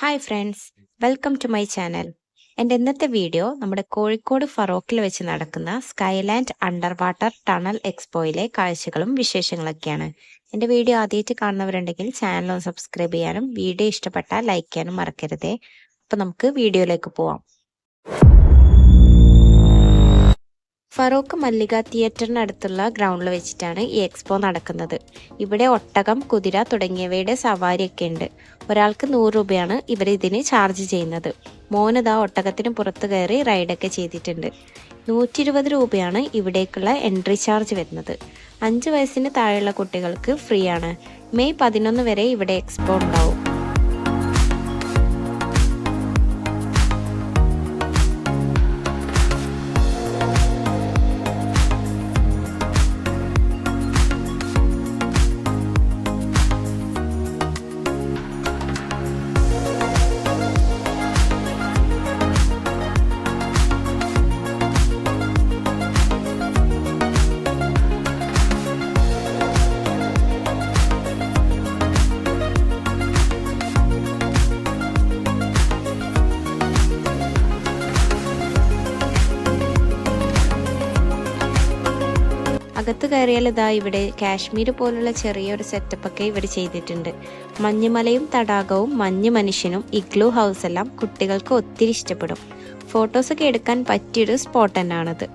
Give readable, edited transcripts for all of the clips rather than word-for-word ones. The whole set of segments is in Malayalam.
Hi friends, welcome to my channel. എൻ്റെ ഇന്നത്തെ വീഡിയോ നമ്മുടെ കോഴിക്കോട് ഫറോക്കിൽ വെച്ച് നടക്കുന്ന സ്കൈലാൻഡ് അണ്ടർ വാട്ടർ ടണൽ എക്സ്പോയിലെ കാഴ്ചകളും വിശേഷങ്ങളൊക്കെയാണ്. എൻ്റെ വീഡിയോ ആദ്യമായിട്ട് കാണുന്നവരുണ്ടെങ്കിൽ ചാനൽ ഒന്ന് സബ്സ്ക്രൈബ് ചെയ്യാനും വീഡിയോ ഇഷ്ടപ്പെട്ടാൽ ലൈക്ക് ചെയ്യാനും മറക്കരുതേ. അപ്പോൾ നമുക്ക് വീഡിയോയിലേക്ക് പോവാം. ഫറോക്ക് മല്ലിക തിയേറ്ററിനടുത്തുള്ള ഗ്രൗണ്ടിൽ വെച്ചിട്ടാണ് ഈ എക്സ്പോ നടക്കുന്നത്. ഇവിടെ ഒട്ടകം, കുതിര തുടങ്ങിയവയുടെ സവാരിയൊക്കെ ഉണ്ട്. ഒരാൾക്ക് 100 രൂപയാണ് ഇവർ ഇതിന് ചാർജ് ചെയ്യുന്നത്. മോനതാ ഒട്ടകത്തിന് പുറത്ത് കയറി റൈഡൊക്കെ ചെയ്തിട്ടുണ്ട്. 120 രൂപയാണ് ഇവിടേക്കുള്ള എൻട്രി ചാർജ് വരുന്നത്. 5 വയസ്സിന് താഴെയുള്ള കുട്ടികൾക്ക് ഫ്രീ ആണ്. മെയ് 11 വരെ ഇവിടെ എക്സ്പോ ഉണ്ടാവും. അകത്ത് കയറിയാൽ ഇതാ ഇവിടെ കാശ്മീർ പോലുള്ള ചെറിയൊരു സെറ്റപ്പൊക്കെ ഇവിടെ ചെയ്തിട്ടുണ്ട്. മഞ്ഞുമലയും തടാകവും മഞ്ഞ് മനുഷ്യനും ഇഗ്ലൂ ഹൗസ് എല്ലാം കുട്ടികൾക്ക് ഒത്തിരി ഇഷ്ടപ്പെടും. ഫോട്ടോസൊക്കെ എടുക്കാൻ പറ്റിയൊരു സ്പോട്ട് തന്നെയാണത്.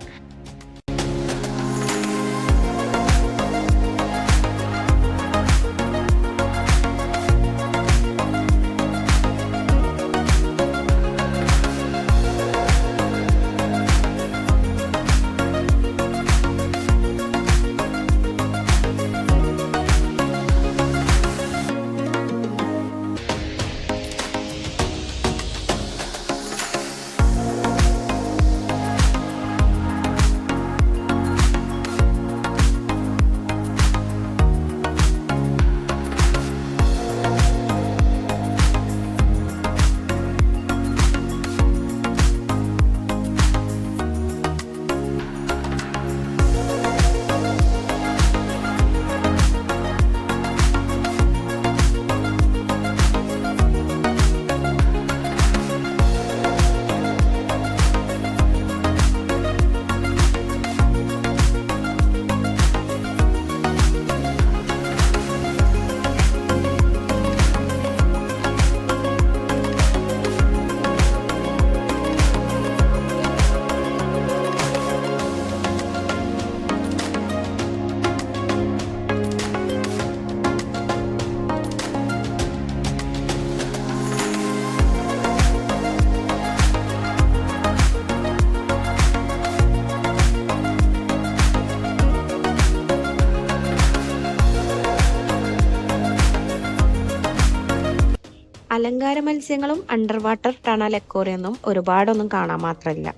അലങ്കാര മത്സ്യങ്ങളും അണ്ടർ വാട്ടർ ടണൽ അക്വേറിയൊന്നും ഒരുപാടൊന്നും കാണാൻ മാത്രമല്ല.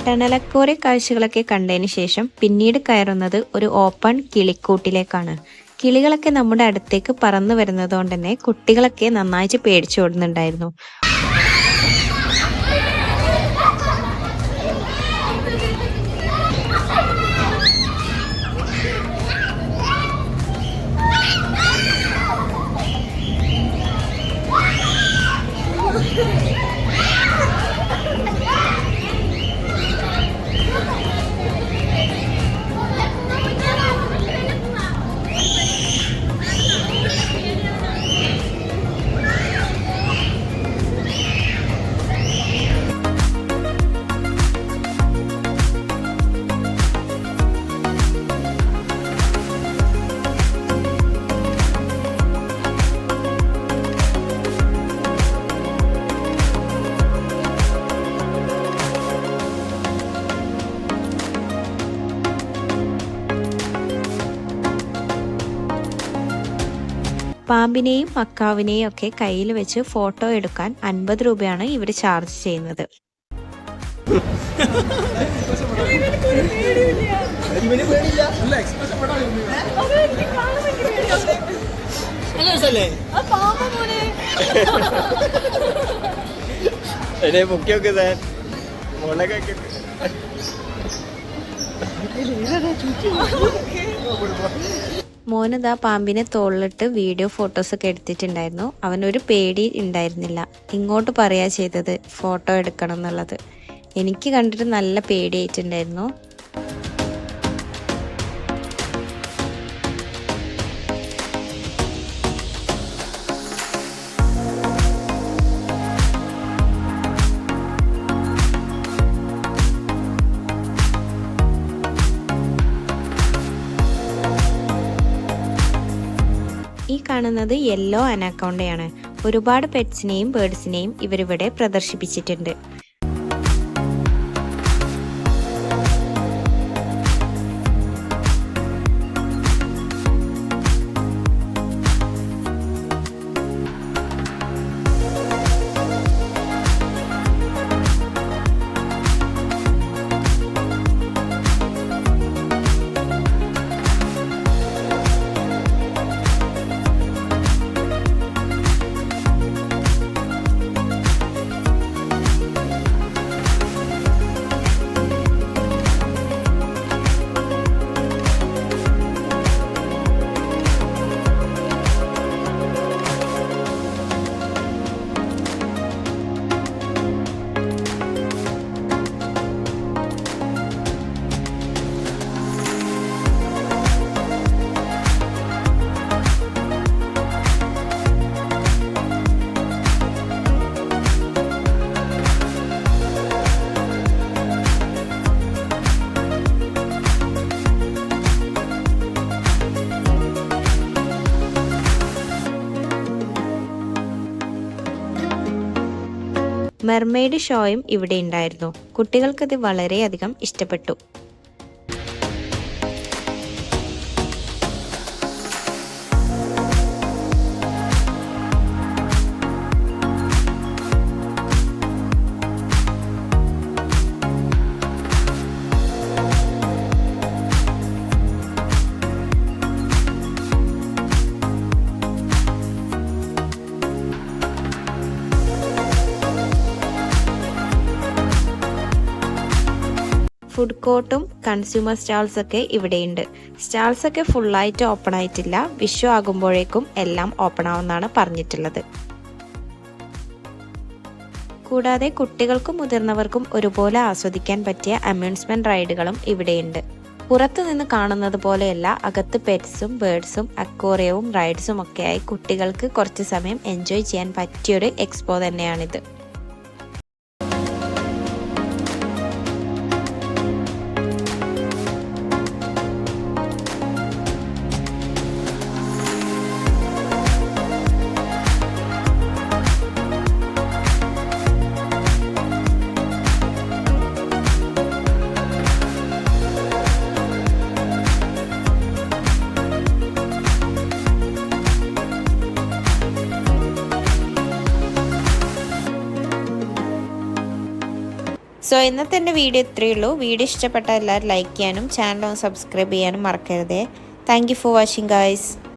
ടണൽ അക്വേറിയം കാഴ്ചകളൊക്കെ കണ്ടതിന് ശേഷം പിന്നീട് കയറുന്നത് ഒരു ഓപ്പൺ കിളിക്കൂട്ടിലേക്കാണ്. കിളികളൊക്കെ നമ്മുടെ അടുത്തേക്ക് പറന്നു വരുന്നത് കൊണ്ട് തന്നെ കുട്ടികളൊക്കെ നന്നായിട്ട് പേടിച്ചോടുന്നുണ്ടായിരുന്നു. പാമ്പിനെയും മക്കാവിനെയും ഒക്കെ കയ്യിൽ വെച്ച് ഫോട്ടോ എടുക്കാൻ 50 രൂപയാണ് ഇവർ ചാർജ് ചെയ്യുന്നത്. മോനിതാ പാമ്പിനെ തോളിലിട്ട് വീഡിയോ ഫോട്ടോസൊക്കെ എടുത്തിട്ടുണ്ടായിരുന്നു. അവനൊരു പേടി ഉണ്ടായിരുന്നില്ല. ഇങ്ങോട്ട് പറയാ ചെയ്തത് ഫോട്ടോ എടുക്കണം എന്നുള്ളത്. എനിക്ക് കണ്ടിട്ട് നല്ല പേടിയായിട്ടുണ്ടായിരുന്നു. ഈ കാണുന്നത് യെല്ലോ അനാക്കോണ്ടയാണ്. ഒരുപാട് പെറ്റ്സിനെയും ബേർഡ്സിനെയും ഇവരിവിടെ പ്രദർശിപ്പിച്ചിട്ടുണ്ട്. മെർമെയ്ഡ് ഷോയും ഇവിടെ ഉണ്ടായിരുന്നു. കുട്ടികൾക്കത് വളരെയധികം ഇഷ്ടപ്പെട്ടു. ഫുഡ് കോർട്ടും കൺസ്യൂമർ സ്റ്റാൾസ് ഒക്കെ ഇവിടെയുണ്ട്. സ്റ്റാൾസ് ഒക്കെ ഫുള്ളായിട്ട് ഓപ്പൺ ആയിട്ടില്ല. വിഷു ആകുമ്പോഴേക്കും എല്ലാം ഓപ്പൺ ആവുമെന്നാണ് പറഞ്ഞിട്ടുള്ളത്. കൂടാതെ കുട്ടികൾക്കും മുതിർന്നവർക്കും ഒരുപോലെ ആസ്വദിക്കാൻ പറ്റിയ അമ്യൂസ്മെന്റ് റൈഡുകളും ഇവിടെയുണ്ട്. പുറത്തു നിന്ന് കാണുന്നത് പോലെയല്ല, അകത്ത് പെറ്റ്സും ബേർഡ്സും അക്വേറിയവും റൈഡ്സും ഒക്കെയായി കുട്ടികൾക്ക് കുറച്ച് സമയം എൻജോയ് ചെയ്യാൻ പറ്റിയൊരു എക്സ്പോ തന്നെയാണിത്. സോ ഇന്നത്തെ എൻ്റെ വീഡിയോ ഇത്രയേ ഉള്ളൂ. വീഡിയോ ഇഷ്ടപ്പെട്ട എല്ലാവരും ലൈക്ക് ചെയ്യാനും ചാനൽ ഒന്ന് സബ്സ്ക്രൈബ് ചെയ്യാനും മറക്കരുതേ. Thank you for watching guys.